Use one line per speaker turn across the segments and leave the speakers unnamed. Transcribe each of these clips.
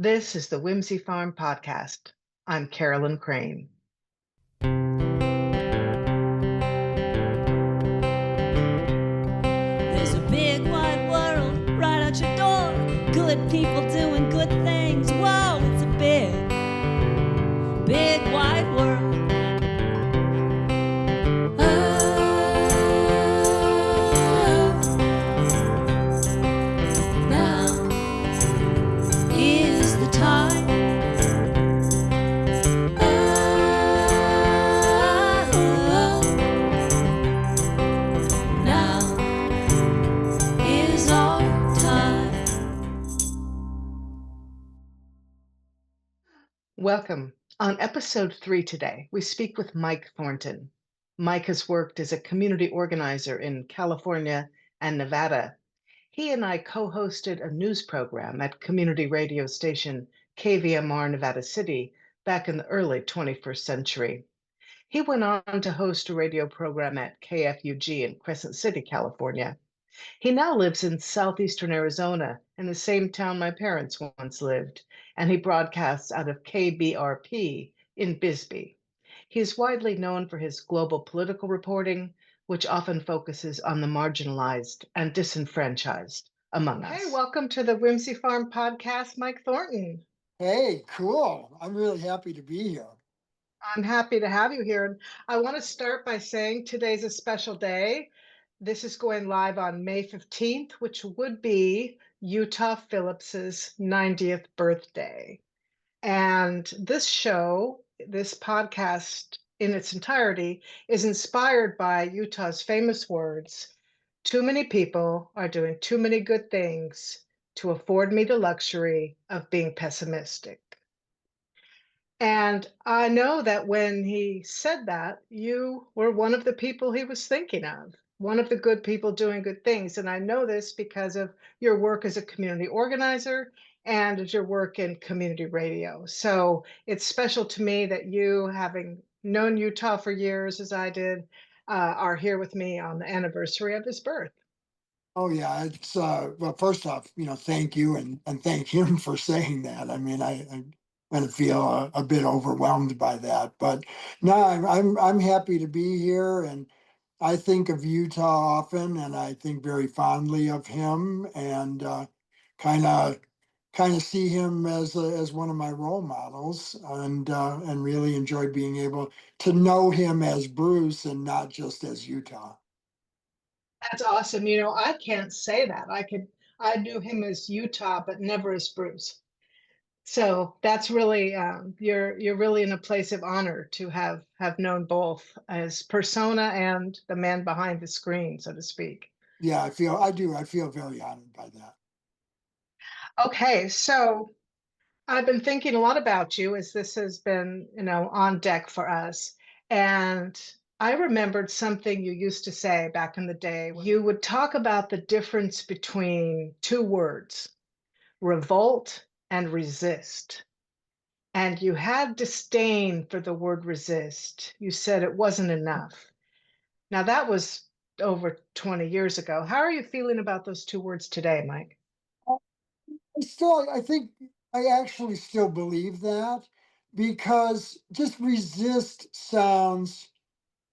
This is the Whimsy Farm Podcast. I'm Carolyn Crane.
There's a big wide world right out your door. Good people doing good things. Whoa, it's a big, big wide world. Now is the time. Now is our time.
Welcome. On episode 3 today, we speak with Mike Thornton. Mike has worked as a community organizer in California and Nevada. He and I co-hosted a news program at community radio station KVMR Nevada City back in the early 21st century. He went on to host a radio program at KFUG in Crescent City, California. He now lives in southeastern Arizona, in the same town my parents once lived, and he broadcasts out of KBRP in Bisbee. He is widely known for his global political reporting, which often focuses on the marginalized and disenfranchised among us. Hey, welcome to the Whimsy Farm Podcast, Mike Thornton.
Hey, cool. I'm really happy to be here.
I'm happy to have you here. And I want to start by saying today's a special day. This is going live on May 15th, which would be Utah Phillips's 90th birthday. And this show, this podcast in its entirety, is inspired by Utah's famous words, "Too many people are doing too many good things to afford me the luxury of being pessimistic." And I know that when he said that, you were one of the people he was thinking of, one of the good people doing good things. And I know this because of your work as a community organizer and as your work in community radio. So it's special to me that you, having known Utah for years as I did, are here with me on the anniversary of his birth.
Oh yeah, it's well, first off, thank you and thank him for saying that. I mean, I'm going to feel a bit overwhelmed by that, but no, I'm happy to be here, and I think of Utah often, and I think very fondly of him, and kind of see him as one of my role models, and really enjoy being able to know him as Bruce and not just as Utah.
That's awesome. I can't say that. I knew him as Utah, but never as Bruce. So that's really you're really in a place of honor to have known both as persona and the man behind the screen, so to speak.
Yeah, I feel very honored by that.
Okay, so I've been thinking a lot about you as this has been, on deck for us. And I remembered something you used to say back in the day. You would talk about the difference between two words, revolt and resist. And you had disdain for the word resist. You said it wasn't enough. Now, that was over 20 years ago. How are you feeling about those two words today, Mike?
I think I actually still believe that, because just resist sounds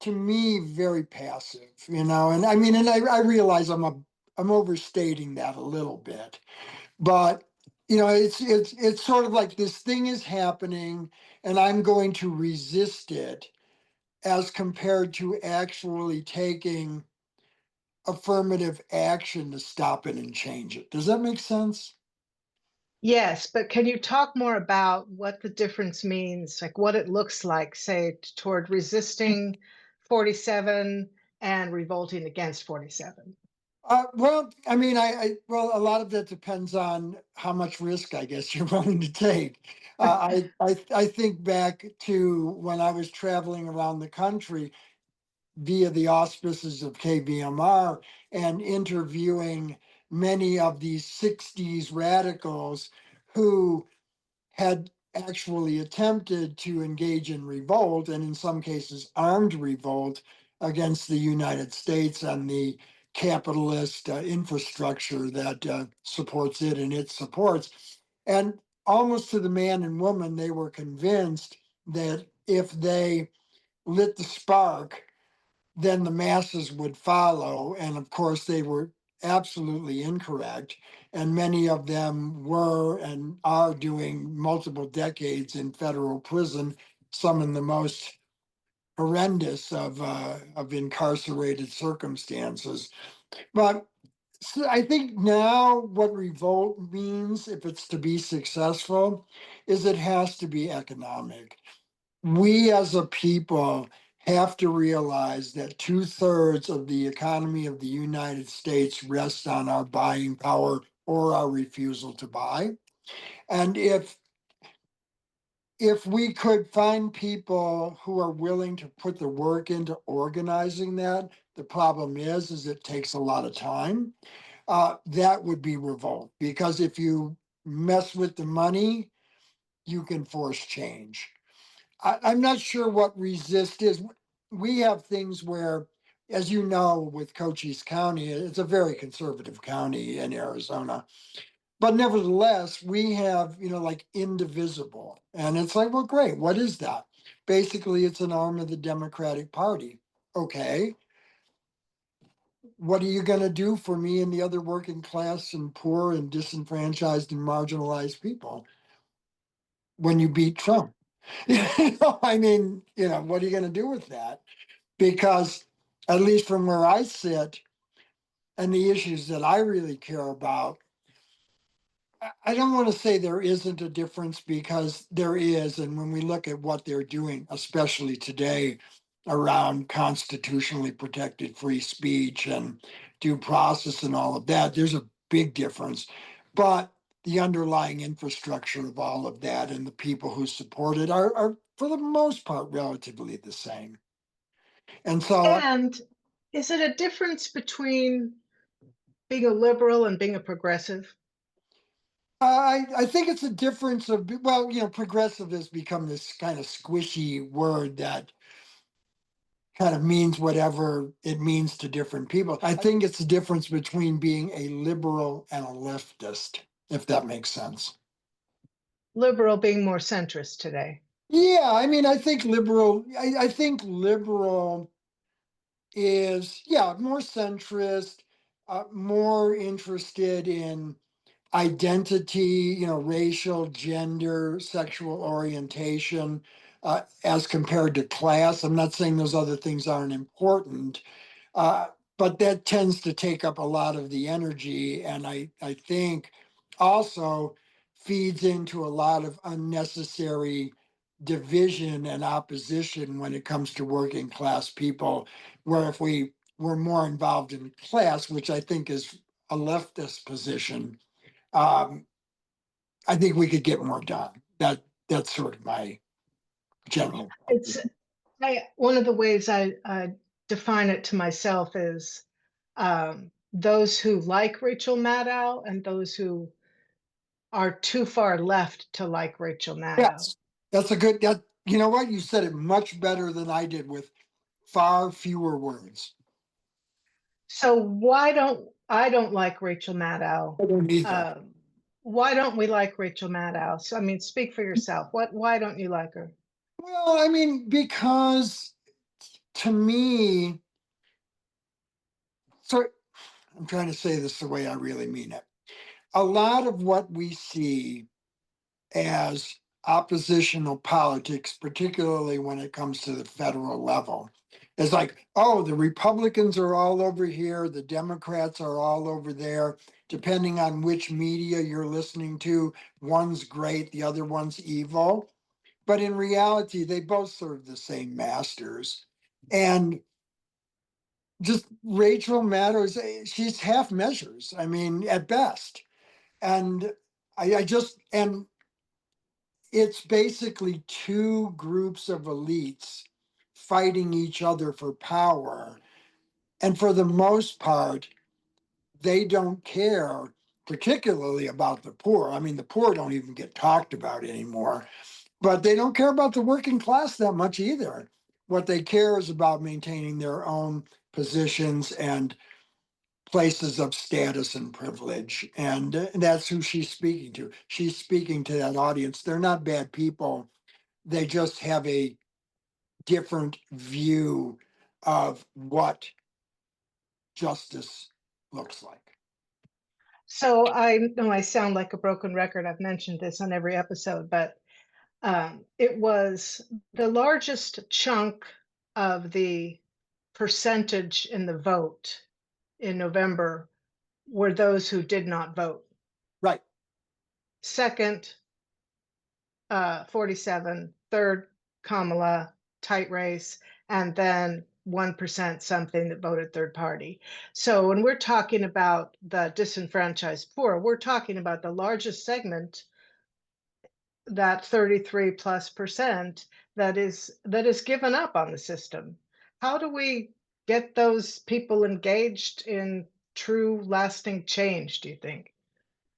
to me very passive, and I mean, and I realize I'm overstating that a little bit, but it's sort of like this thing is happening and I'm going to resist it, as compared to actually taking affirmative action to stop it and change it. Does that make sense?
Yes, but can you talk more about what the difference means, like what it looks like, say, toward resisting 47 and revolting against 47?
Well, I mean, well, a lot of that depends on how much risk, I guess, you're willing to take. I think back to when I was traveling around the country via the auspices of KBMR and interviewing many of these 60s radicals who had actually attempted to engage in revolt, and in some cases armed revolt, against the United States and the capitalist infrastructure that supports it and it supports. And almost to the man and woman, they were convinced that if they lit the spark, then the masses would follow. And of course, they were absolutely incorrect. And many of them were and are doing multiple decades in federal prison, some in the most horrendous of incarcerated circumstances. But I think now what revolt means, if it's to be successful, is it has to be economic. We as a people have to realize that 2/3 of the economy of the United States rests on our buying power or our refusal to buy. And if we could find people who are willing to put the work into organizing that, the problem is it takes a lot of time. That would be revolt, because if you mess with the money, you can force change. I'm not sure what resist is. We have things where, as you know, with Cochise County, it's a very conservative county in Arizona. But nevertheless, we have, like indivisible. And it's like, well, great. What is that? Basically, it's an arm of the Democratic Party. Okay. What are you going to do for me and the other working class and poor and disenfranchised and marginalized people when you beat Trump? I mean, what are you going to do with that? Because at least from where I sit and the issues that I really care about, I don't want to say there isn't a difference, because there is. And when we look at what they're doing, especially today around constitutionally protected free speech and due process and all of that, there's a big difference. But the underlying infrastructure of all of that and the people who support it are for the most part, relatively the same. And so
And is it a difference between being a liberal and being a progressive?
I think it's a difference of, well, progressive has become this kind of squishy word that kind of means whatever it means to different people. I think it's the difference between being a liberal and a leftist, if that makes sense.
Liberal being more centrist today.
Yeah, I mean, I think liberal is, yeah, more centrist, more interested in identity, racial, gender, sexual orientation, as compared to class. I'm not saying those other things aren't important, uh, but that tends to take up a lot of the energy. And I think also feeds into a lot of unnecessary division and opposition when it comes to working class people, where if we were more involved in class, which I think is a leftist position, um, I think we could get more done. That's sort of my general.
It's one of the ways I define it to myself is those who like Rachel Maddow and those who are too far left to like Rachel Maddow.
Yes, that's a good. That you know what, you said it much better than I did with far fewer words.
So why don't I don't like Rachel Maddow?
I don't need that.
Um, why don't we like Rachel Maddow? So I mean, speak for yourself. Why don't you like her?
Well, I mean, because to me, so I'm trying to say this the way I really mean it. A lot of what we see as oppositional politics, particularly when it comes to the federal level, is like, oh, the Republicans are all over here, the Democrats are all over there. Depending on which media you're listening to, one's great, the other one's evil. But in reality, they both serve the same masters. And just Rachel Maddow, she's half measures, I mean, at best. And I just, and it's basically two groups of elites fighting each other for power. And for the most part, they don't care particularly about the poor. I mean, the poor don't even get talked about anymore, but they don't care about the working class that much either. What they care is about maintaining their own positions and places of status and privilege. And that's who she's speaking to. She's speaking to that audience. They're not bad people. They just have a different view of what justice looks like.
So I know I sound like a broken record. I've mentioned this on every episode, but it was the largest chunk of the percentage in the vote in November were those who did not vote.
Right.
Second, 47, third, Kamala, tight race, and then 1% something that voted third party. So when we're talking about the disenfranchised poor, we're talking about the largest segment, that 33+% that is given up on the system. How do we get those people engaged in true lasting change, do you think?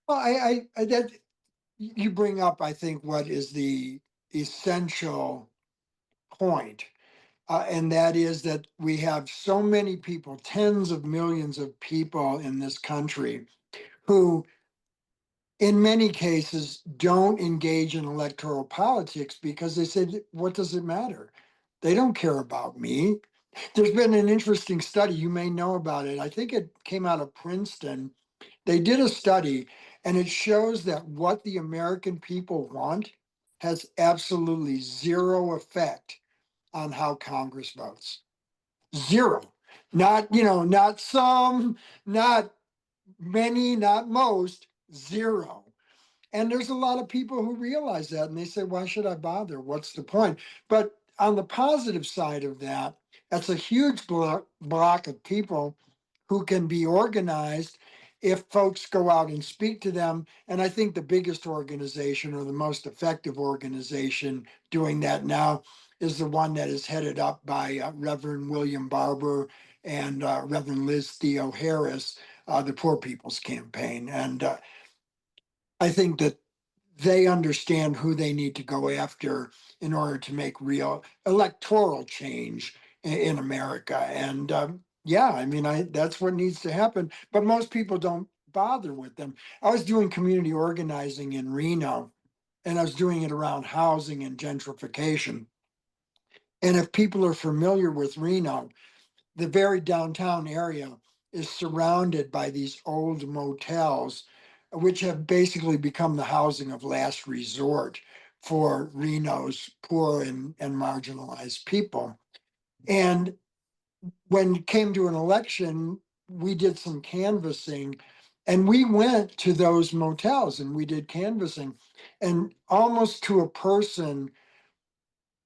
Well, I that you bring up, I think, what is the essential point. And that is that we have so many people, tens of millions of people in this country who, in many cases, don't engage in electoral politics because they said, what does it matter? They don't care about me. There's been an interesting study, you may know about it. I think it came out of Princeton. They did a study, and it shows that what the American people want has absolutely zero effect on how Congress votes. Zero. Not, not some, not many, not most, zero. And there's a lot of people who realize that and they say, why should I bother? What's the point? But on the positive side of that, that's a huge block of people who can be organized if folks go out and speak to them. And I think the biggest organization or the most effective organization doing that now is the one that is headed up by Reverend William Barber and Reverend Liz Theo Harris, the Poor People's Campaign. And I think that they understand who they need to go after in order to make real electoral change in America. And yeah, I mean, that's what needs to happen. But most people don't bother with them. I was doing community organizing in Reno, and I was doing it around housing and gentrification. And if people are familiar with Reno, the very downtown area is surrounded by these old motels, which have basically become the housing of last resort for Reno's poor and marginalized people. And when it came to an election, we did some canvassing and we went to those motels and we did canvassing. And almost to a person,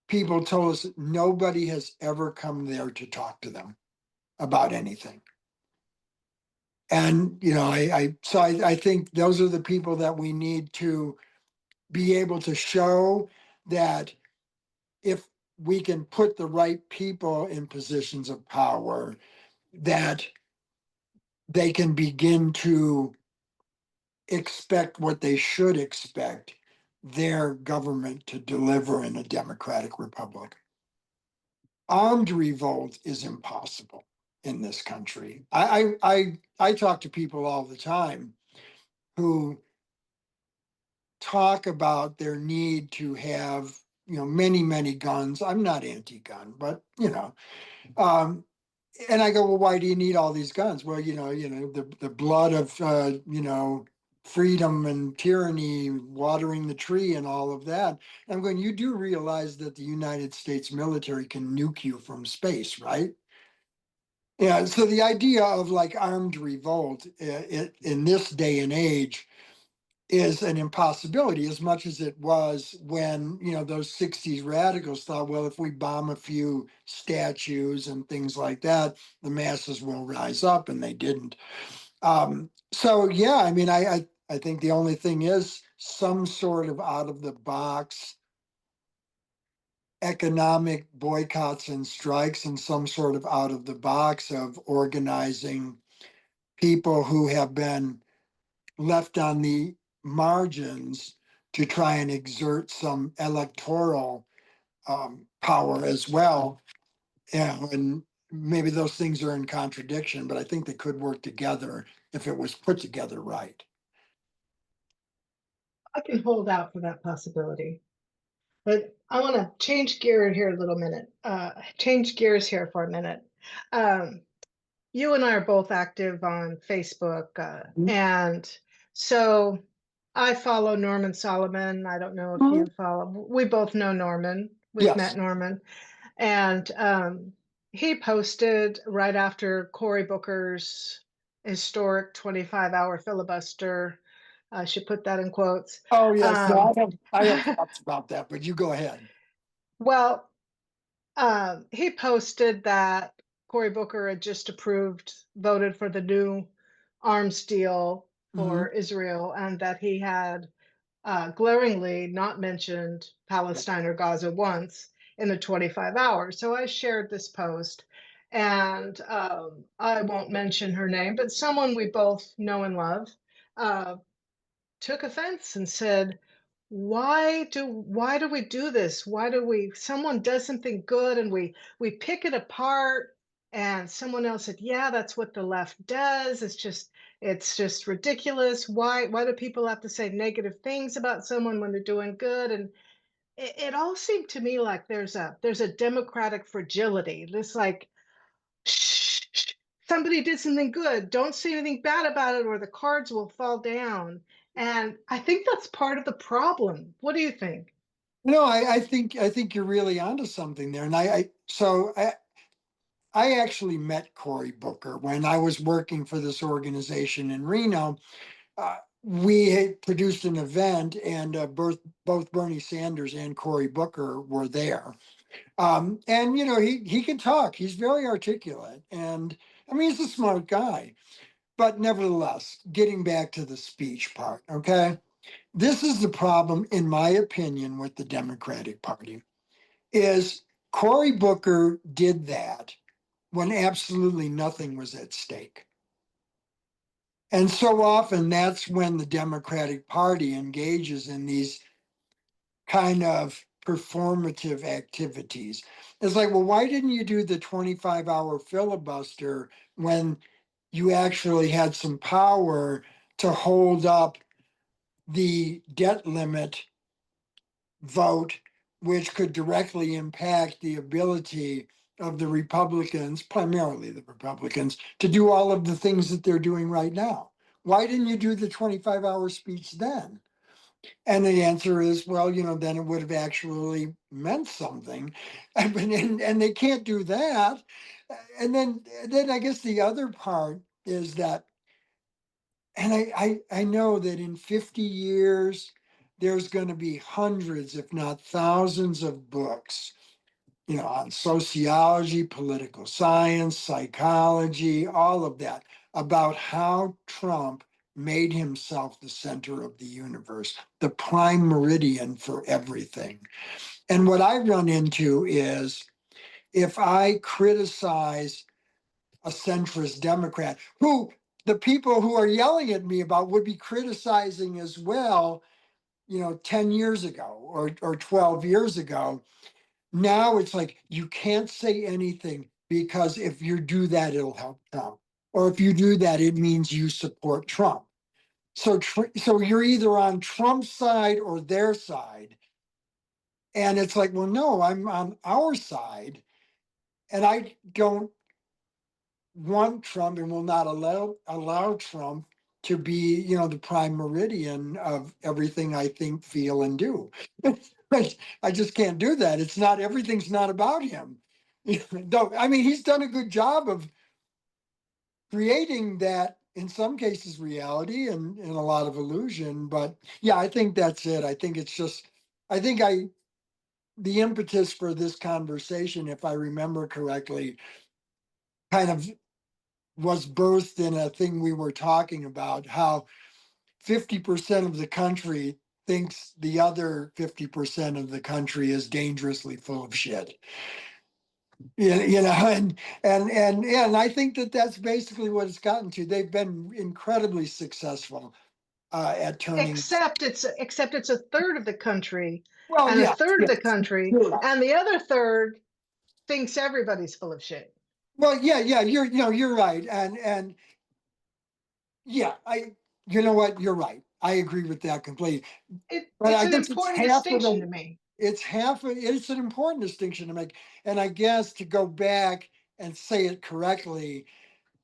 people told us nobody has ever come there to talk to them about anything. And I think those are the people that we need to be able to show that if we can put the right people in positions of power, that they can begin to expect what they should expect their government to deliver in a democratic republic. Armed revolt is impossible in this country. I talk to people all the time who talk about their need to have many guns. I'm not anti-gun, but and I go, well, why do you need all these guns? Well, the blood of freedom and tyranny watering the tree and all of that. And I'm going, you do realize that the United States military can nuke you from space, right? Yeah, so the idea of like armed revolt in this day and age is an impossibility, as much as it was when those 60s radicals thought, well, if we bomb a few statues and things like that, the masses will rise up, and they didn't. So yeah, I mean, I think the only thing is some sort of out of the box economic boycotts and strikes, and some sort of out of the box of organizing people who have been left on the margins to try and exert some electoral power as well. Yeah, and maybe those things are in contradiction, but I think they could work together if it was put together right.
I can hold out for that possibility. But I want to change gear here a little minute. Change gears here for a minute. Um, you and I are both active on Facebook, and so I follow Norman Solomon. I don't know if
Mhm.
you follow. We both know Norman. We've met
Yes.
Norman, and he posted right after Cory Booker's historic 25-hour filibuster. I should put that in quotes.
Oh, yes. No,
Um,
I have thoughts about that, but you go ahead.
well, he posted that Cory Booker had just voted for the new arms deal
Mhm.
for Israel, and that he had glaringly not mentioned Palestine or Gaza once in the 25 hours. So I shared this post, and I won't mention her name, but someone we both know and love uh, took offense and said, why do we do this? Why do we someone does something good and we pick it apart, and someone else said, yeah, that's what the left does. It's just ridiculous. Why do people have to say negative things about someone when they're doing good? And it all seemed to me like there's a democratic fragility. This like, shh, shh, somebody did something good. Don't say anything bad about it, or the cards will fall down. And I think that's part of the problem. What do you think?
No, I think you're really onto something there. And I actually met Cory Booker when I was working for this organization in Reno. We had produced an event, and both Bernie Sanders and Cory Booker were there. And he can talk. He's very articulate, and I mean, he's a smart guy. But nevertheless, getting back to the speech part, okay? This is the problem, in my opinion, with the Democratic Party, is Cory Booker did that when absolutely nothing was at stake. And so often that's when the Democratic Party engages in these kind of performative activities. It's like, well, why didn't you do the 25-hour filibuster when you actually had some power to hold up the debt limit vote, which could directly impact the ability of the Republicans, primarily the Republicans, to do all of the things that they're doing right now? Why didn't you do the 25-hour speech then? And the answer is, well, then it would have actually meant something. And they can't do that. And then I guess the other part is that, and I know that in 50 years, there's going to be hundreds, if not thousands, of books, on sociology, political science, psychology, all of that, about how Trump made himself the center of the universe, the prime meridian for everything. And what I run into is, if I criticize a centrist Democrat, who the people who are yelling at me about would be criticizing as well, 10 years ago or 12 years ago. Now it's like, you can't say anything, because if you do that, it'll help Trump. Or if you do that, it means you support Trump. So you're either on Trump's side or their side. And it's like, well, no, I'm on our side. And I don't want Trump, and will not allow Trump to be, the prime meridian of everything I think, feel, and do. I just can't do that. It's not, everything's not about him. Though, I mean, he's done a good job of creating that, in some cases, reality, and a lot of illusion. But yeah, I think that's it. I think it's just, I think the impetus for this conversation, if I remember correctly, kind of was birthed in a thing we were talking about, how 50% of the country thinks the other 50% of the country is dangerously full of shit. And I think that that's basically what it's gotten to. They've been incredibly successful at turning.
Except it's a third of the country,
Well,
and a
yeah,
third of the
yes,
country,
you're right.
and the other third thinks everybody's full of shit.
Well, yeah, you're right, and yeah, you know what, you're right. I agree with that completely. But
It's
I
an
guess it's
important
half of
distinction to
the,
me.
it's an important distinction to make. And I guess to go back and say it correctly,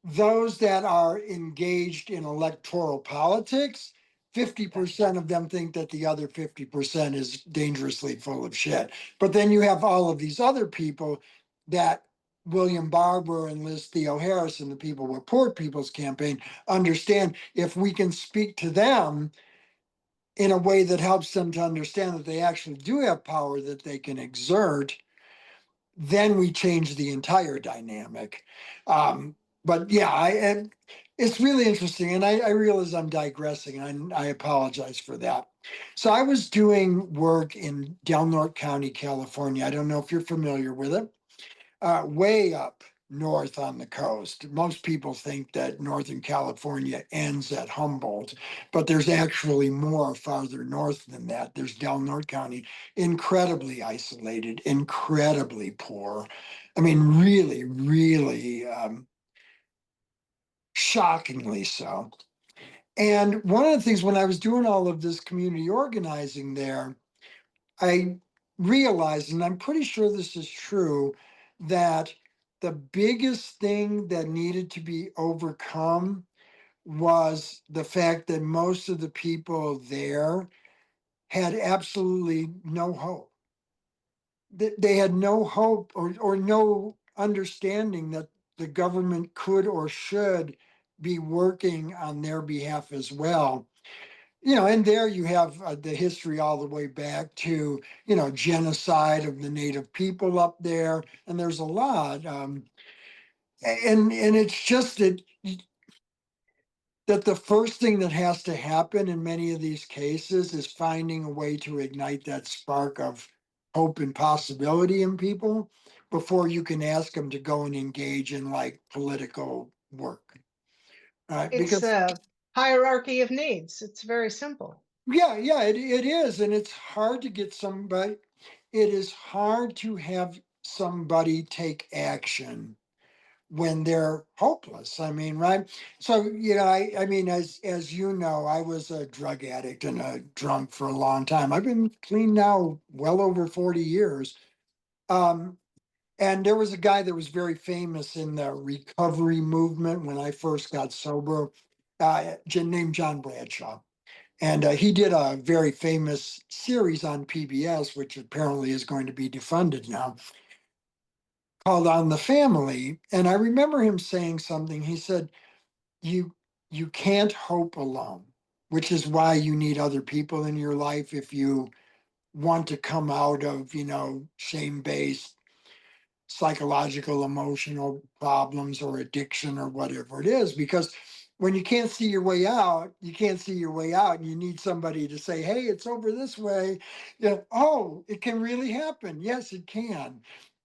those that are engaged in electoral politics,
Yeah.
50% of them think that the other 50% is dangerously full of shit. But then you have all of these other people that William Barber and Liz Theo Harris and the People with Poor People's Campaign understand, if we can speak to them in a way that helps them to understand that they actually do have power that they can exert, then we change the entire dynamic. But yeah, and it's really interesting, and I realize I'm digressing, and I apologize for that. So I was doing work in Del Norte County, California. I don't know if you're familiar with it, way up north on the coast. Most people think that Northern California ends at Humboldt, but there's actually more farther north than that. There's Del Norte County, incredibly isolated, incredibly poor. I mean, really, really shockingly so. And one of the things when I was doing all of this community organizing there, I realized, and I'm pretty sure this is true, that the biggest thing that needed to be overcome was the fact that most of the people there had absolutely no hope. They had no hope or no understanding that the government could or should be working on their behalf as well. And there you have the history all the way back to, genocide of the native people up there. And there's a lot. And it's just that the first thing that has to happen in many of these cases is finding a way to ignite that spark of hope and possibility in people before you can ask them to go and engage in like political work.
It's
Because
the hierarchy of needs. It's very simple.
yeah, it is. And it's hard to get somebody, it is hard to have somebody take action when they're hopeless. I mean, right? So, I mean, as you know, I was a drug addict and a drunk for a long time. I've been clean now well over 40 years. Um, and there was a guy that was very famous in the recovery movement when I first got sober, named John Bradshaw. And he did a very famous series on PBS, which apparently is going to be defunded now, called On the Family. And I remember him saying something. He said, "You you can't hope alone, which is why you need other people in your life if you want to come out of, shame-based psychological, emotional problems or addiction or whatever it is. Because when you can't see your way out, you can't see your way out, and you need somebody to say, hey, it's over this way. Oh, it can really happen. Yes, it can.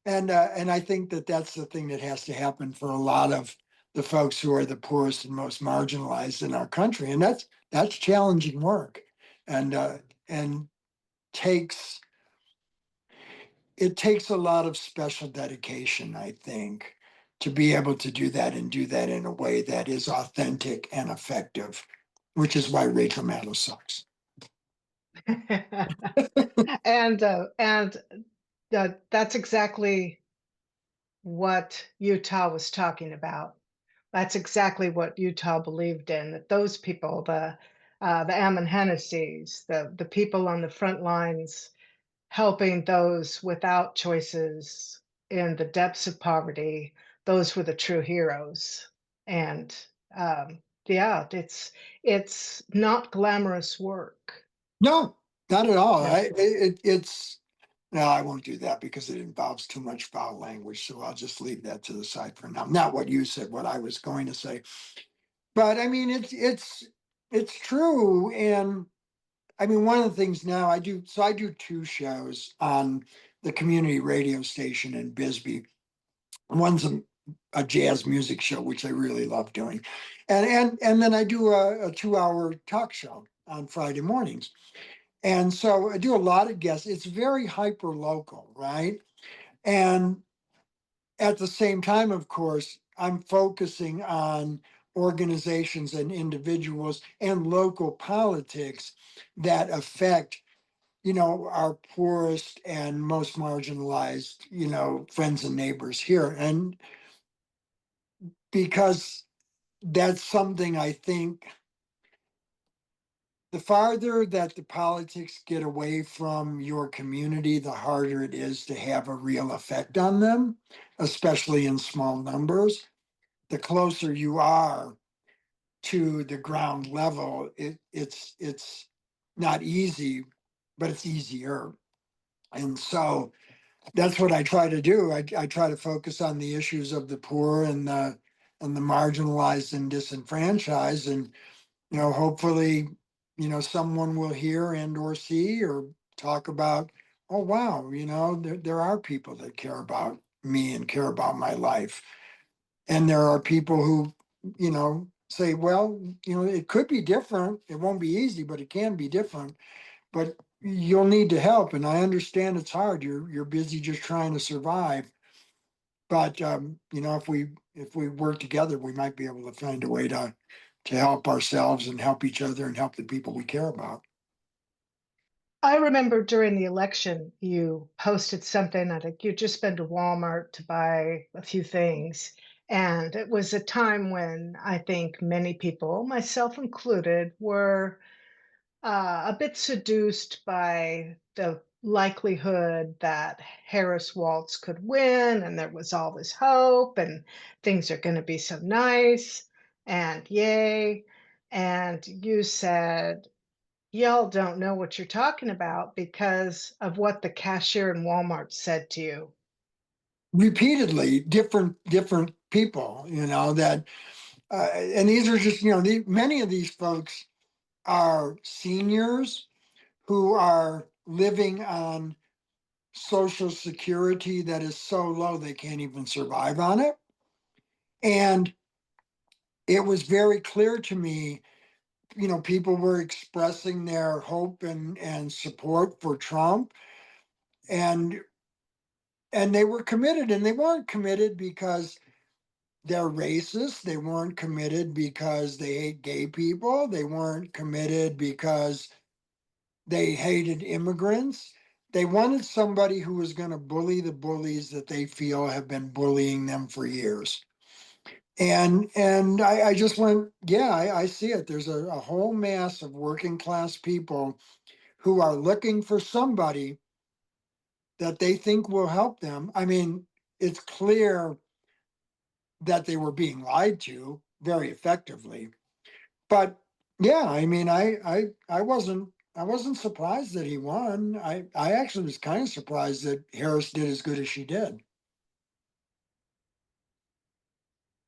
And I think that that's the thing that has to happen for a lot of the folks who are the poorest and most marginalized in our country. And that's challenging work, and takes it takes a lot of special dedication, I think, to be able to do that and do that in a way that is authentic and effective, which is why Rachel Maddow sucks.
And that's exactly what Utah was talking about. That's exactly what Utah believed in. That those people, the Ammon Hennessy's, the people on the front lines, helping those without choices in the depths of poverty, those were the true heroes. And yeah, it's not glamorous work.
No, not at all.
No.
It's no, I won't do that because it involves too much foul language. So I'll just leave that to the side for now. Not what you said, what I was going to say. But I mean, it's true. And I mean, one of the things now I do two shows on the community radio station in Bisbee. One's a jazz music show, which I really love doing, and then I do a 2 hour talk show on Friday mornings. And so I do a lot of guests. It's very hyper local, right? And at the same time, of course, I'm focusing on organizations and individuals and local politics that affect, our poorest and most marginalized, friends and neighbors here. And because that's something I think the farther that the politics get away from your community, the harder it is to have a real effect on them, especially in small numbers. The closer you are to the ground level, it's not easy, but it's easier. And so that's what I try to do. I try to focus on the issues of the poor and the marginalized and disenfranchised, and hopefully, someone will hear and or see or talk about, oh wow, there are people that care about me and care about my life. And there are people who, say, well, it could be different. It won't be easy, but it can be different. But you'll need to help. And I understand it's hard. You're busy just trying to survive. But if we work together, we might be able to find a way to help ourselves and help each other and help the people we care about.
I remember during the election, you posted something. I think you'd just been to Walmart to buy a few things. And it was a time when I think many people, myself included, were a bit seduced by the likelihood that Harris Waltz could win, and there was all this hope, and things are going to be so nice, and yay. And you said, y'all don't know what you're talking about because of what the cashier in Walmart said to you.
Repeatedly, different people, that, and these are just, many of these folks are seniors who are living on Social Security that is so low they can't even survive on it. And it was very clear to me, people were expressing their hope and support for Trump, and they were committed, and they weren't committed because they're racist. They weren't committed because they hate gay people. They weren't committed because they hated immigrants. They wanted somebody who was going to bully the bullies that they feel have been bullying them for years. And I just went, yeah, I see it. There's a whole mass of working class people who are looking for somebody that they think will help them. I mean, it's clear that they were being lied to very effectively. But yeah, I mean, I wasn't surprised that he won. I actually was kind of surprised that Harris did as good as she did.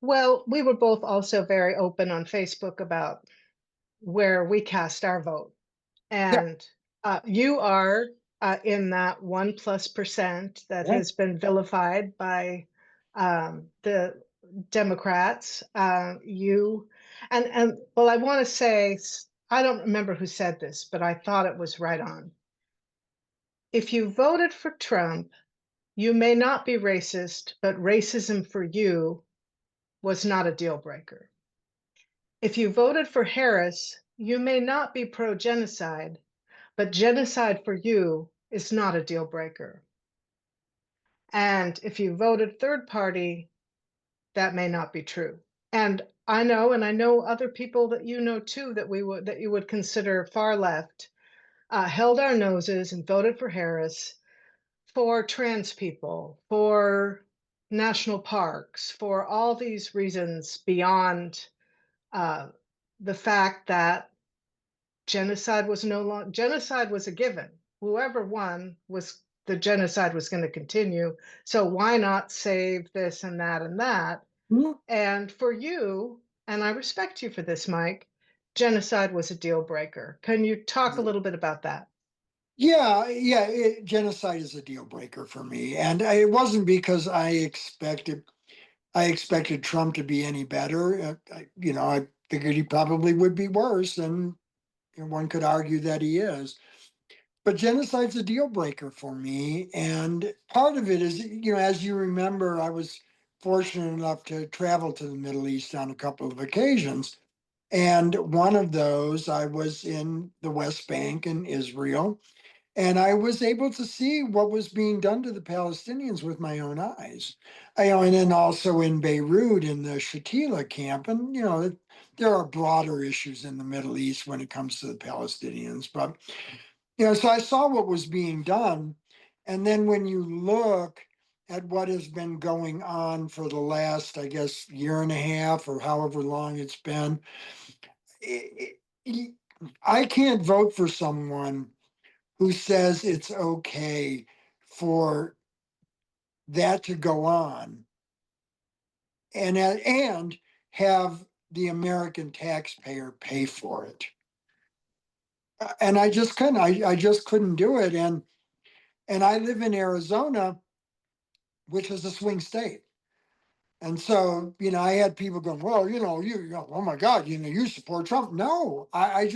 Well, we were both also very open on Facebook about where we cast our vote.
Yeah,
And you are in that 1+% that
yeah.
has been vilified by the Democrats. And well, I want to say, I don't remember who said this, but I thought it was right on. If you voted for Trump, you may not be racist, but racism for you was not a deal breaker. If you voted for Harris, you may not be pro genocide, but genocide for you is not a deal breaker. And if you voted third party, that may not be true. And I know other people that you know too that you would consider far left held our noses and voted for Harris for trans people, for national parks, for all these reasons beyond uh, the fact that genocide was no longer genocide was a given. Whoever won was the genocide was going to continue. So why not save this and that and that?
Mhm.
And for you, and I respect you for this, Mike, genocide was a deal breaker. Can you talk a little bit about that?
Yeah. Genocide is a deal breaker for me, and it wasn't because I expected Trump to be any better. I figured he probably would be worse, and one could argue that he is. But genocide's a deal breaker for me. And part of it is, as you remember, I was fortunate enough to travel to the Middle East on a couple of occasions. And one of those, I was in the West Bank in Israel, and I was able to see what was being done to the Palestinians with my own eyes. And then also in Beirut in the Shatila camp. And, there are broader issues in the Middle East when it comes to the Palestinians. But, so I saw what was being done. And then when you look at what has been going on for the last, I guess, year and a half or however long it's been, I can't vote for someone who says it's okay for that to go on and have the American taxpayer pay for it. And I just couldn't. I just couldn't do it. And I live in Arizona, which is a swing state. And so, I had people going, well, oh my God, you support Trump. No, I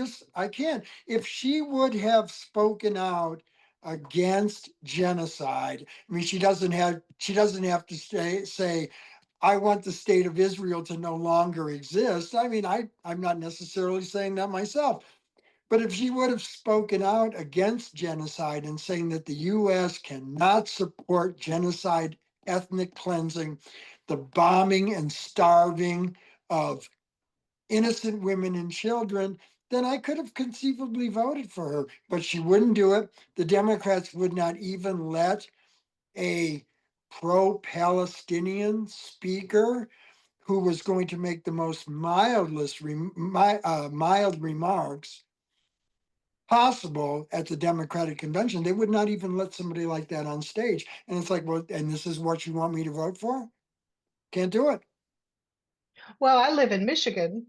can't. If she would have spoken out against genocide, I mean, she doesn't have to say, I want the state of Israel to no longer exist. I mean, I'm not necessarily saying that myself. But if she would have spoken out against genocide and saying that the US cannot support genocide, ethnic cleansing, the bombing and starving of innocent women and children, then I could have conceivably voted for her. But she wouldn't do it. The Democrats would not even let a pro-Palestinian speaker who was going to make the most mild remarks possible at the Democratic convention. They would not even let somebody like that on stage. And it's like, well, and this is what you want me to vote for? Can't do it.
Well, I live in Michigan,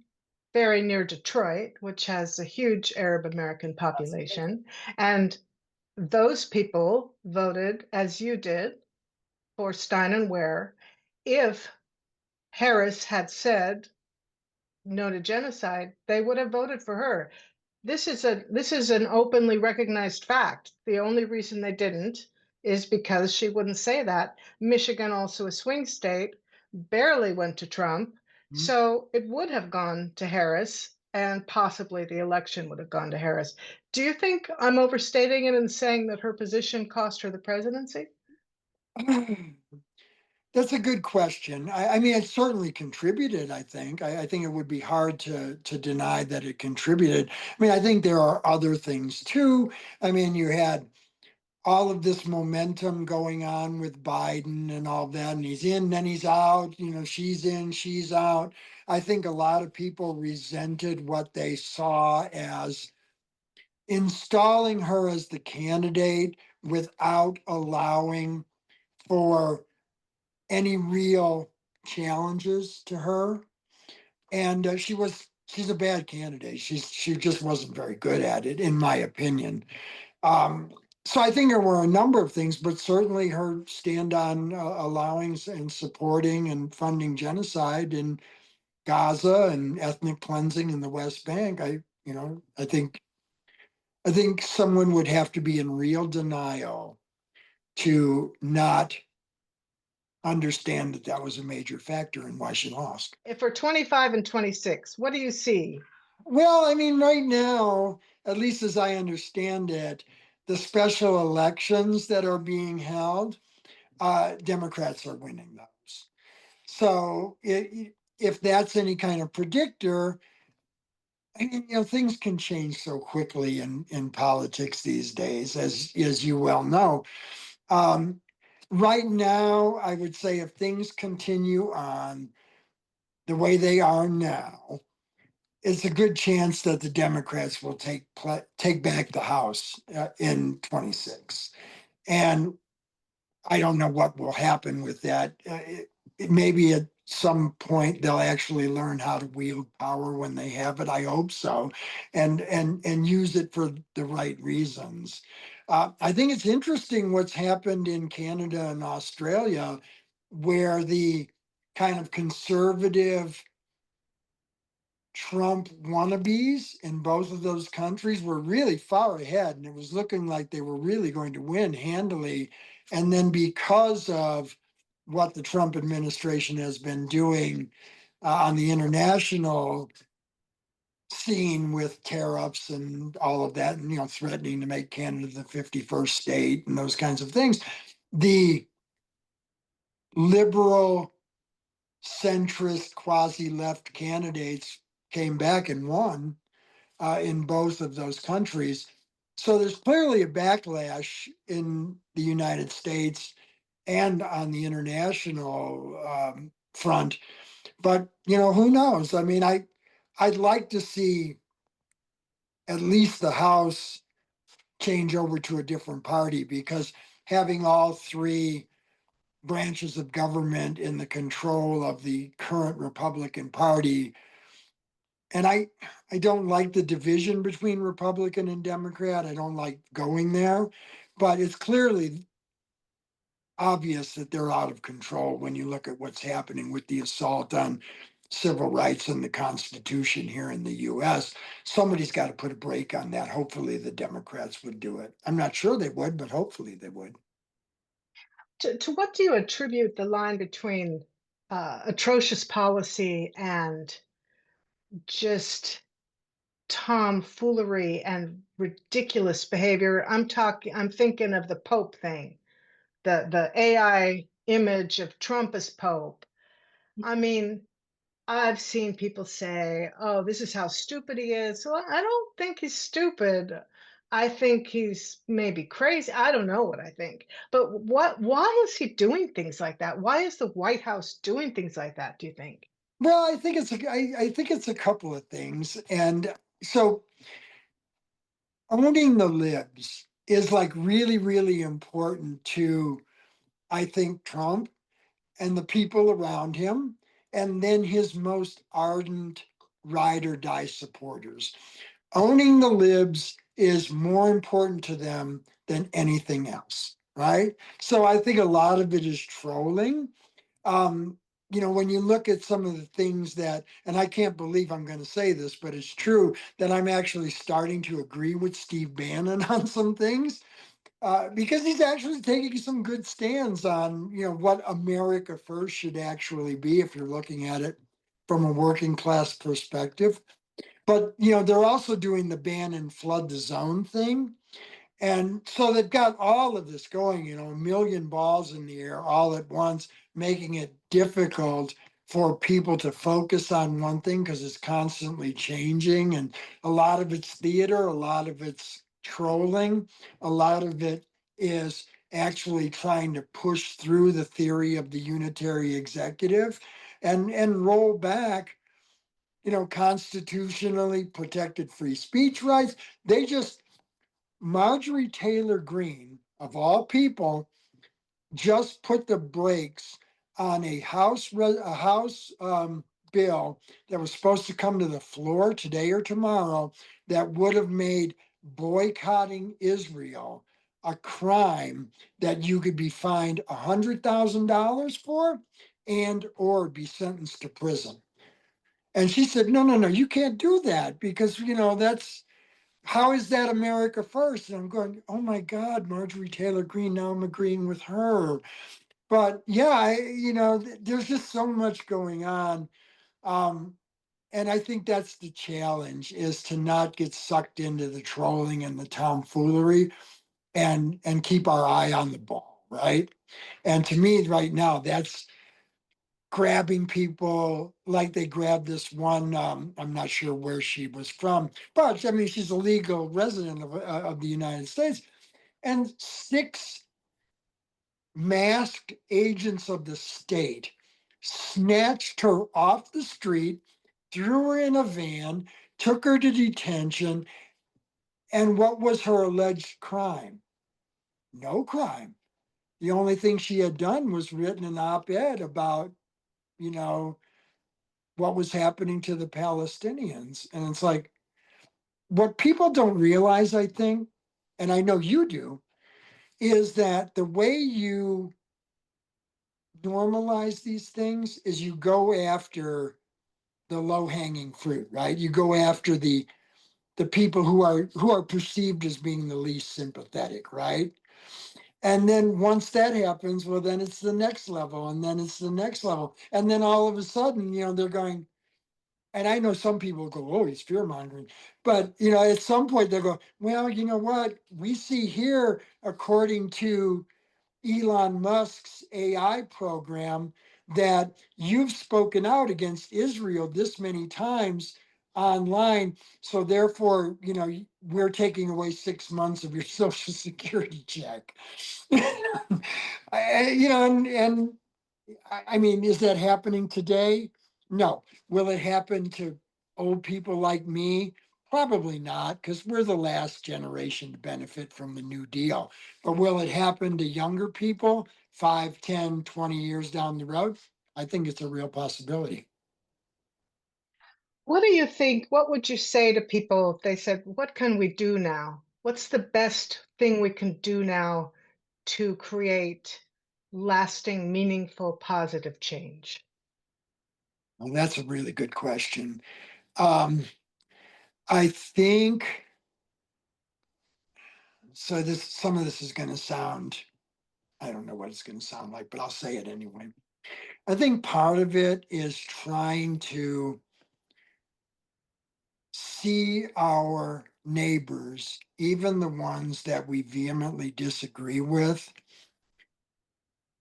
very near Detroit, which has a huge Arab American population. And those people voted, as you did, for Stein and Ware. If Harris had said no to genocide, they would have voted for her. This is an openly recognized fact. The only reason they didn't is because she wouldn't say that. Michigan, also a swing state, barely went to Trump.
Mm-hmm.
So it would have gone to Harris, and possibly the election would have gone to Harris. Do you think I'm overstating it in saying that her position cost her the presidency?
That's a good question. I mean, it certainly contributed, I think. I think it would be hard to deny that it contributed. I mean, I think there are other things too. I mean, you had all of this momentum going on with Biden and all that, and he's in, then he's out, she's in, she's out. I think a lot of people resented what they saw as installing her as the candidate without allowing for any real challenges to her. And she's a bad candidate. She just wasn't very good at it, in my opinion. So I think there were a number of things, but certainly her stand on allowing and supporting and funding genocide in Gaza and ethnic cleansing in the West Bank. I think someone would have to be in real denial to not understand that that was a major factor in why she lost.
If we're 25 and 26, what do you see?
Well, I mean, right now, at least as I understand it, the special elections that are being held, Democrats are winning those. So if that's any kind of predictor, I mean, things can change so quickly in politics these days, as you well know. Right now, I would say if things continue on the way they are now, it's a good chance that the Democrats will take back the House in 26. And I don't know what will happen with that. Maybe at some point they'll actually learn how to wield power when they have it. I hope so, and use it for the right reasons. I think it's interesting what's happened in Canada and Australia, where the kind of conservative Trump wannabes in both of those countries were really far ahead, and it was looking like they were really going to win handily. And then because of what the Trump administration has been doing on the international scene with tariffs and all of that, and threatening to make Canada the 51st state and those kinds of things, the liberal centrist quasi-left candidates came back and won in both of those countries. So there's clearly a backlash in the United States and on the international front. But who knows? I mean, I'd like to see at least the House change over to a different party, because having all three branches of government in the control of the current Republican Party, and I don't like the division between Republican and Democrat. I don't like going there, but it's clearly obvious that they're out of control when you look at what's happening with the assault on civil rights and the Constitution here in the US. Somebody's got to put a break on that. Hopefully the Democrats would do it. I'm not sure they would, but hopefully they would.
To what do you attribute the line between atrocious policy and just tomfoolery and ridiculous behavior? I'm thinking of the Pope thing, the AI image of Trump as Pope. I mean, I've seen people say, "Oh, this is how stupid he is." Well, I don't think he's stupid. I think he's maybe crazy. I don't know what I think. But why is he doing things like that? Why is the White House doing things like that, do you think?
Well, I think it's a couple of things. And so owning the libs is like really, really important to, I think, Trump and the people around him, and then his most ardent ride or die supporters. Owning the libs is more important to them than anything else, right? So I think a lot of it is trolling. Um, when you look at some of the things that, and I can't believe I'm going to say this, but it's true that I'm actually starting to agree with Steve Bannon on some things, because he's actually taking some good stands on, what America First should actually be if you're looking at it from a working class perspective. But they're also doing the ban and flood the zone thing. And so they've got all of this going, a million balls in the air all at once, making it difficult for people to focus on one thing because it's constantly changing. And a lot of it's theater, a lot of it's trolling, a lot of it is actually trying to push through the theory of the unitary executive and roll back, constitutionally protected free speech rights. They just Marjorie Taylor Greene, of all people, just put the brakes on a House bill that was supposed to come to the floor today or tomorrow that would have made boycotting Israel a crime that you could be fined $100,000 for and or be sentenced to prison. And she said, no, no, no, you can't do that because, that's how is that America First? And I'm going, oh my God, Marjorie Taylor Greene, now I'm agreeing with her. But yeah, there's just so much going on. Um, and I think that's the challenge, is to not get sucked into the trolling and the tomfoolery and keep our eye on the ball, right? And to me right now, that's grabbing people like they grabbed this one. I'm not sure where she was from, but I mean, she's a legal resident of the United States. And 6 masked agents of the state snatched her off the street, threw her in a van, took her to detention. And what was her alleged crime? No crime. The only thing she had done was written an op-ed about, you know, what was happening to the Palestinians. And it's like, what people don't realize, I think, and I know you do, is that the way you normalize these things is you go after the low hanging fruit, right? You go after the people who are perceived as being the least sympathetic, right? And then once that happens, well, then it's the next level, and then it's the next level, and then all of a sudden, they're going. And I know some people go, "Oh, he's fear mongering," but at some point they go, "Well, you know what? We see here, according to Elon Musk's AI program, that you've spoken out against Israel this many times online. So therefore, we're taking away 6 months of your Social Security check." And I mean, is that happening today? No. Will it happen to old people like me? Probably not, because we're the last generation to benefit from the New Deal. But will it happen to younger people 5, 10, 20 years down the road? I think it's a real possibility.
What do you think? What would you say to people if they said, "What can we do now? What's the best thing we can do now to create lasting, meaningful, positive change?"
Well, that's a really good question. Um, I think so. Some of this is going to sound, I don't know what it's going to sound like, but I'll say it anyway. I think part of it is trying to see our neighbors, even the ones that we vehemently disagree with,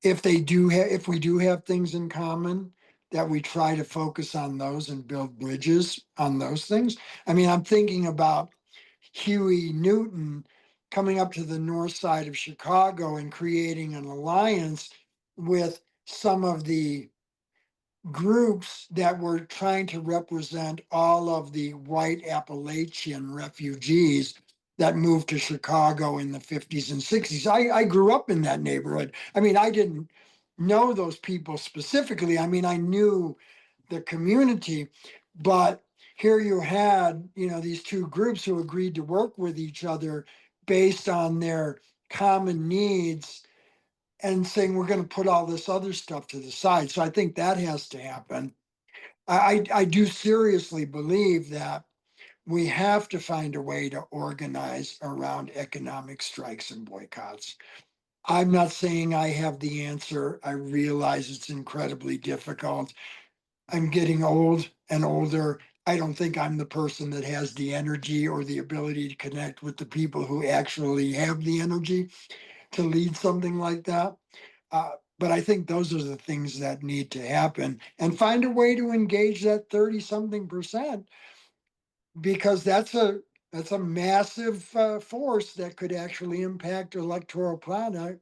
if we do have things in common, that we try to focus on those and build bridges on those things. I mean, I'm thinking about Huey Newton coming up to the north side of Chicago and creating an alliance with some of the groups that were trying to represent all of the white Appalachian refugees that moved to Chicago in the 50s and 60s. I grew up in that neighborhood. I mean, I didn't know those people specifically. I mean, I knew the community, but here you had, these two groups who agreed to work with each other based on their common needs and saying we're going to put all this other stuff to the side. So I think that has to happen. I do seriously believe that we have to find a way to organize around economic strikes and boycotts. I'm not saying I have the answer. I realize it's incredibly difficult. I'm getting old and older. I don't think I'm the person that has the energy or the ability to connect with the people who actually have the energy to lead something like that. But I think those are the things that need to happen, and find a way to engage that 30 something percent, because that's a massive force that could actually impact electoral politics.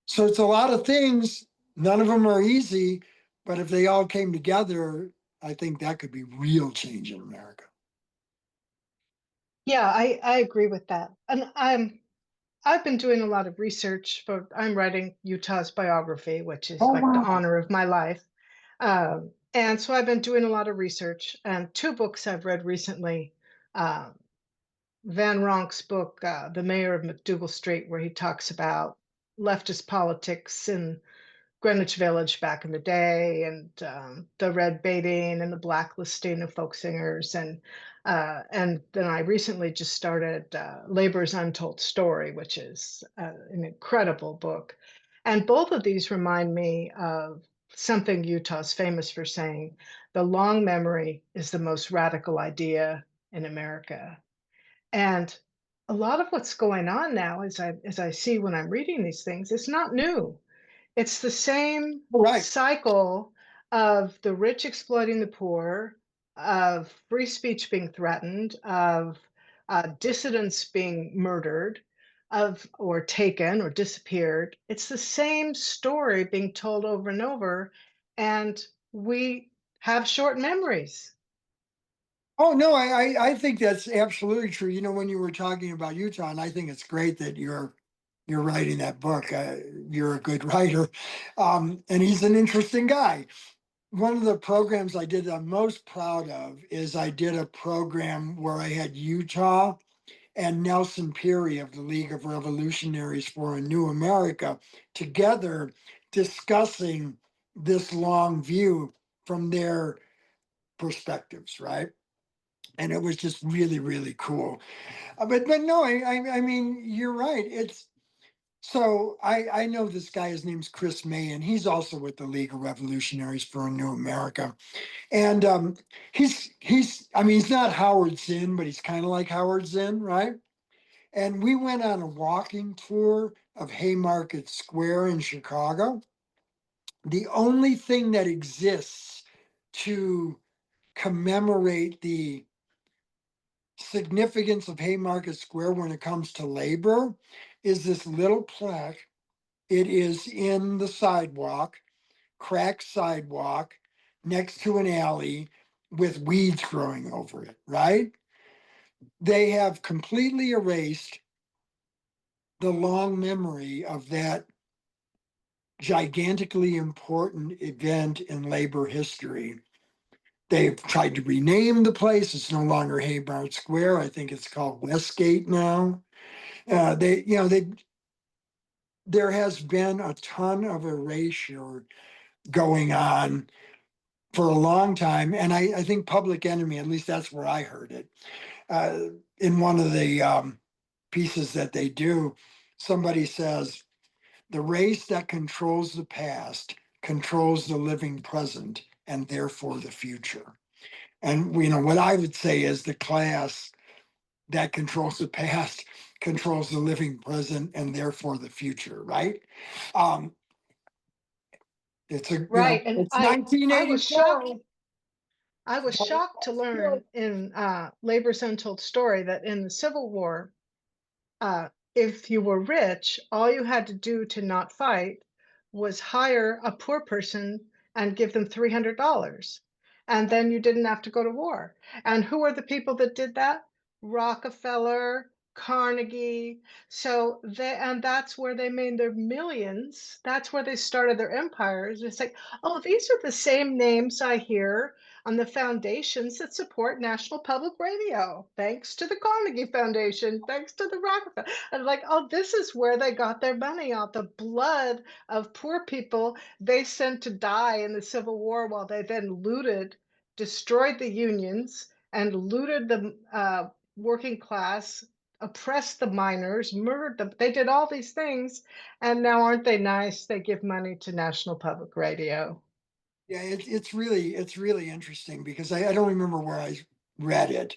So it's a lot of things. None of them are easy, but if they all came together, I think that could be real change in America.
Yeah, I agree with that. And I've been doing a lot of research for I'm writing Utah's biography, which is
Oh
like the
wow!
honor of my life. And so I've been doing a lot of research, and two books I've read recently. Uh, Van Ronk's book, The Mayor of McDougal Street, where he talks about leftist politics in Greenwich Village back in the day, and the red baiting and the blacklisting of folk singers, and then I recently just started Labor's Untold Story, which is an incredible book, and both of these remind me of something Utah's famous for saying: "The long memory is the most radical idea in America." And a lot of what's going on now, as I see when I'm reading these things, is not new. It's the same
Right.
cycle of the rich exploiting the poor, of free speech being threatened, of dissidents being murdered, of or taken or disappeared. It's the same story being told over and over, and we have short memories.
Oh no, I think that's absolutely true. When you were talking about Utah, and I think it's great that you're writing that book. You're a good writer, and he's an interesting guy. One of the programs I did I'm most proud of is I did a program where I had Utah and Nelson Peary of the League of Revolutionaries for a New America together discussing this long view from their perspectives, right? And it was just really, really cool. But no, I mean, you're right. It's so I know this guy. His name's Chris May, and he's also with the League of Revolutionaries for a New America. And he's I mean, he's not Howard Zinn, but he's kind of like Howard Zinn, right? And we went on a walking tour of Haymarket Square in Chicago. The only thing that exists to commemorate the significance of Haymarket Square when it comes to labor is this little plaque. It is in the sidewalk, cracked sidewalk, next to an alley with weeds growing over it, right? They have completely erased the long memory of that gigantically important event in labor history. They've tried to rename the place. It's no longer Haymarket Square. I think it's called Westgate now. They there has been a ton of erasure going on for a long time, and I think Public Enemy, at least that's where I heard it, in one of the pieces that they do. Somebody says the race that controls the past controls the living present and therefore the future. And what I would say is the class that controls the past controls the living present and therefore the future, right? Um,
Right. And
it's
I was shocked.
1984.
I was shocked to learn in Labor's Untold Story that in the Civil War, if you were rich, all you had to do to not fight was hire a poor person and give them $300. And then you didn't have to go to war. And who are the people that did that? Rockefeller, Carnegie. And that's where they made their millions. That's where they started their empires. It's like, oh, these are the same names I hear on the foundations that support National Public Radio, thanks to the Carnegie Foundation, thanks to the Rockefeller. And like, oh, this is where they got their money out. The blood of poor people they sent to die in the Civil War while they then looted, destroyed the unions, and looted the working class, oppressed the miners, murdered them. They did all these things. And now aren't they nice? They give money to National Public Radio.
Yeah, it's really interesting because I don't remember where I read it,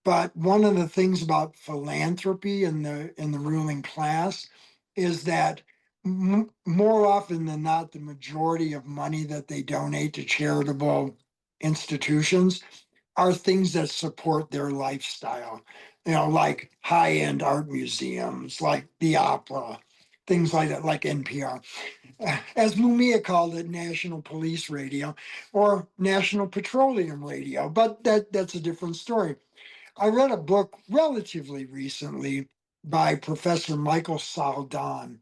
but one of the things about philanthropy in the ruling class is that more often than not, the majority of money that they donate to charitable institutions are things that support their lifestyle. Like high-end art museums, like the opera, things like that, like NPR. As Mumia called it, National Police Radio or National Petroleum Radio, but that's a different story. I read a book relatively recently by Professor Michael Saldan,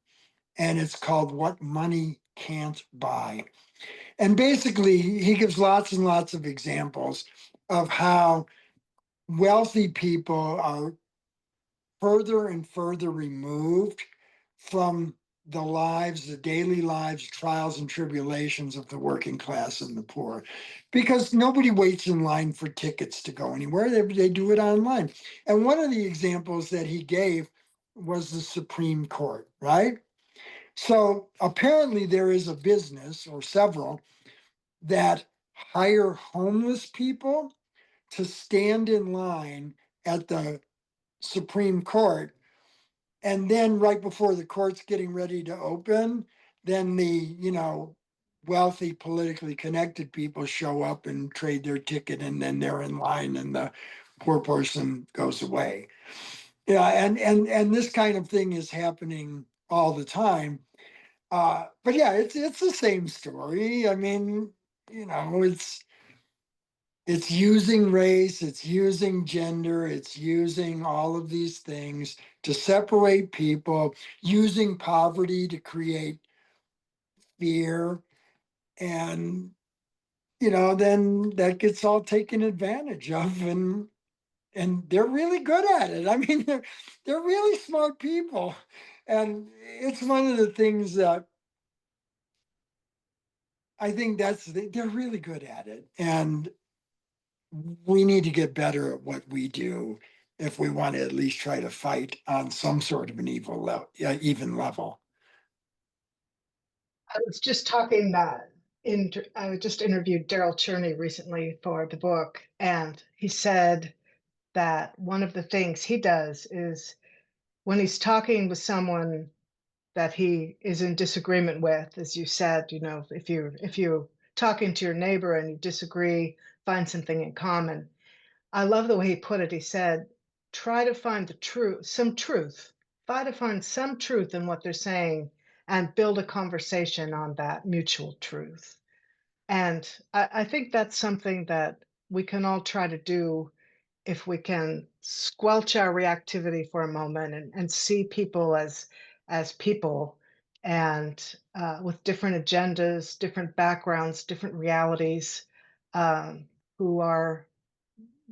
and it's called What Money Can't Buy. And basically, he gives lots and lots of examples of how wealthy people are further and further removed from the daily lives, trials, and tribulations of the working class and the poor, because nobody waits in line for tickets to go anywhere. They do it online. And one of the examples that he gave was the Supreme Court, right? So apparently there is a business or several that hire homeless people to stand in line at the Supreme Court. And then right before the court's getting ready to open, then the wealthy, politically connected people show up and trade their ticket, and then they're in line and the poor person goes away. Yeah, and this kind of thing is happening all the time. But yeah, it's the same story. I mean, it's using race, it's using gender, it's using all of these things to separate people, using poverty to create fear. And, then that gets all taken advantage of. And they're really good at it. I mean, they're really smart people. And it's one of the things that I think they're really good at it. And we need to get better at what we do if we want to at least try to fight on some sort of an even level.
I was just talking I just interviewed Daryl Cherney recently for the book, and he said that one of the things he does is when he's talking with someone that he is in disagreement with, as you said, if you're talking to your neighbor and you disagree, find something in common. I love the way he put it. He said, try to find the truth, some truth. Try to find some truth in what they're saying and build a conversation on that mutual truth. And I think that's something that we can all try to do if we can squelch our reactivity for a moment and see people as people and with different agendas, different backgrounds, different realities, who are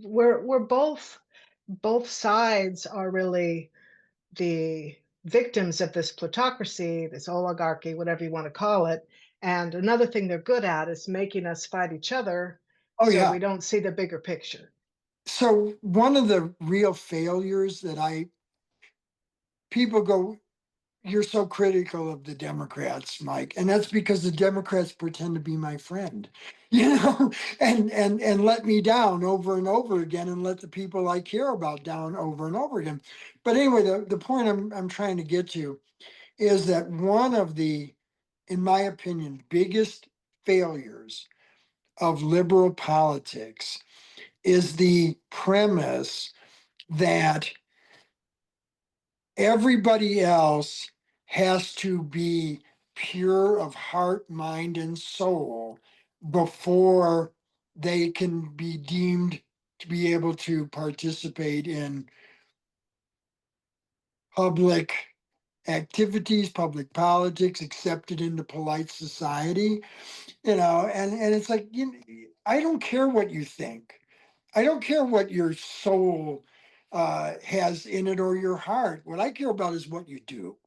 we're both sides are really the victims of this plutocracy, this oligarchy, whatever you want to call it. And another thing they're good at is making us fight each other
Oh,
so
yeah.
we don't see the bigger picture.
So one of the real failures people go, you're so critical of the Democrats, Mike, and that's because the Democrats pretend to be my friend, and let me down over and over again, and let the people I care about down over and over again. But anyway, the point I'm trying to get to is that one of the, in my opinion, biggest failures of liberal politics is the premise that everybody else has to be pure of heart, mind, and soul before they can be deemed to be able to participate in public activities, public politics, accepted into polite society, and it's like, I don't care what you think. I don't care what your soul has in it or your heart. What I care about is what you do.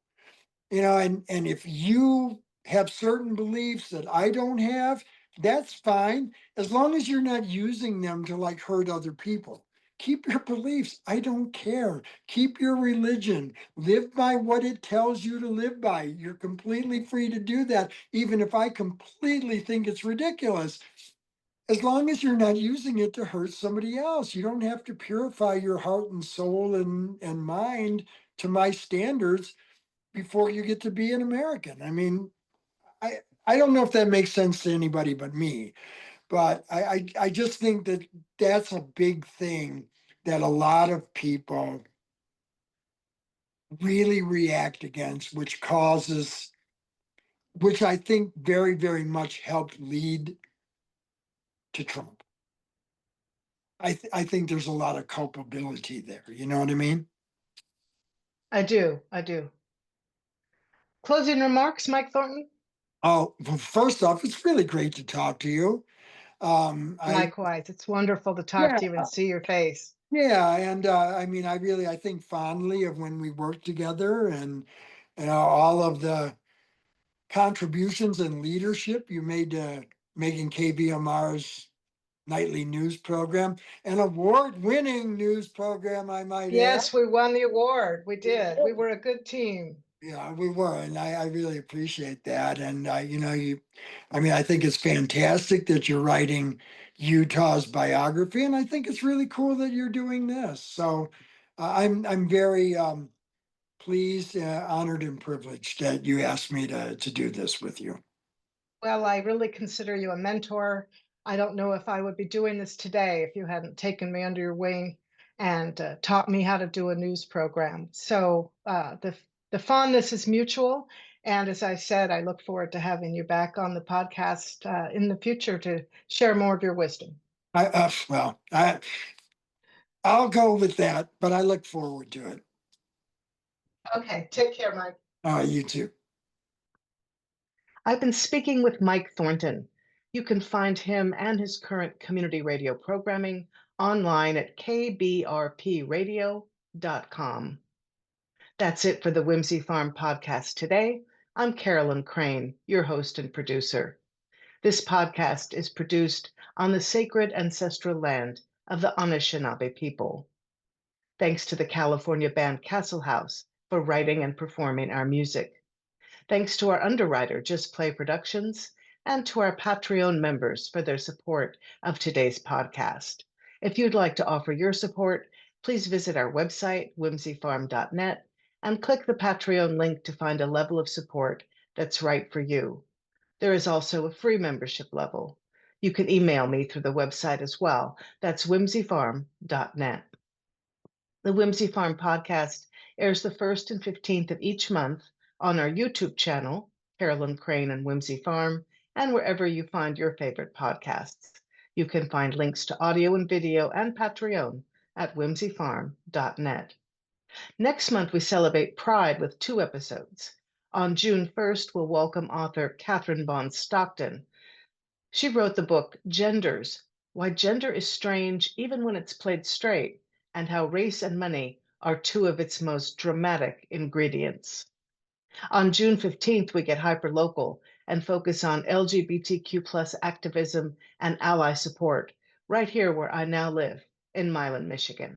And if you have certain beliefs that I don't have, that's fine, as long as you're not using them to like hurt other people. Keep your beliefs. I don't care. Keep your religion. Live by what it tells you to live by. You're completely free to do that, even if I completely think it's ridiculous. As long as you're not using it to hurt somebody else, you don't have to purify your heart and soul and mind to my standards before you get to be an American. I mean, I don't know if that makes sense to anybody but me, but I just think that that's a big thing that a lot of people really react against, which I think very, very much helped lead to Trump. I think there's a lot of culpability there. You know what I mean?
I do. I do. Closing remarks, Mike Thornton?
Oh, well, first off, it's really great to talk to you. I
Likewise. It's wonderful to talk
Yeah,
to you and see your face.
yeah, and I mean, I think fondly of when we worked together, and all of the contributions and leadership you made to making KVMR's nightly news program, an award-winning news program, I might add.
Yes, we won the award. We did. We were a good team.
Yeah, we were, and I really appreciate that. And I mean, I think it's fantastic that you're writing Utah's biography, and I think it's really cool that you're doing this. So I'm very pleased, honored, and privileged that you asked me to do this with you.
Well, I really consider you a mentor. I don't know if I would be doing this today if you hadn't taken me under your wing and taught me how to do a news program. So the fondness is mutual. And as I said, I look forward to having you back on the podcast in the future to share more of your wisdom.
Well, I'll go with that, but I look forward to it.
Okay, take care, Mike.
You too.
I've been speaking with Mike Thornton. You can find him and his current community radio programming online at kbrpradio.com. That's it for the Whimsy Farm Podcast today. I'm Carolyn Crane, your host and producer. This podcast is produced on the sacred ancestral land of the Anishinaabe people. Thanks to the California band Castle House for writing and performing our music. Thanks to our underwriter, Just Play Productions, and to our Patreon members for their support of today's podcast. If you'd like to offer your support, please visit our website, whimsyfarm.net, and click the Patreon link to find a level of support that's right for you. There is also a free membership level. You can email me through the website as well. That's whimsyfarm.net. The Whimsy Farm Podcast airs the 1st and 15th of each month on our YouTube channel, Carolyn Crane and Whimsy Farm, and wherever you find your favorite podcasts. You can find links to audio and video and Patreon at whimsyfarm.net. Next month, we celebrate Pride with 2 episodes. On June 1st, we'll welcome author Catherine Bond Stockton. She wrote the book Genders, Why Gender is Strange Even When It's Played Straight, and How Race and Money are 2 of its most dramatic ingredients. On June 15th, we get hyperlocal and focus on LGBTQ plus activism and ally support, right here where I now live, in Milan, Michigan.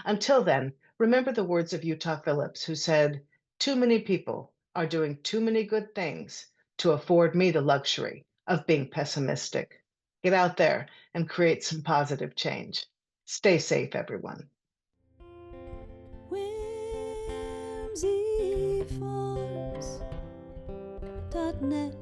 Until then, remember the words of Utah Phillips, who said, "Too many people are doing too many good things to afford me the luxury of being pessimistic." Get out there and create some positive change. Stay safe, everyone.
Whimsyfarms.net.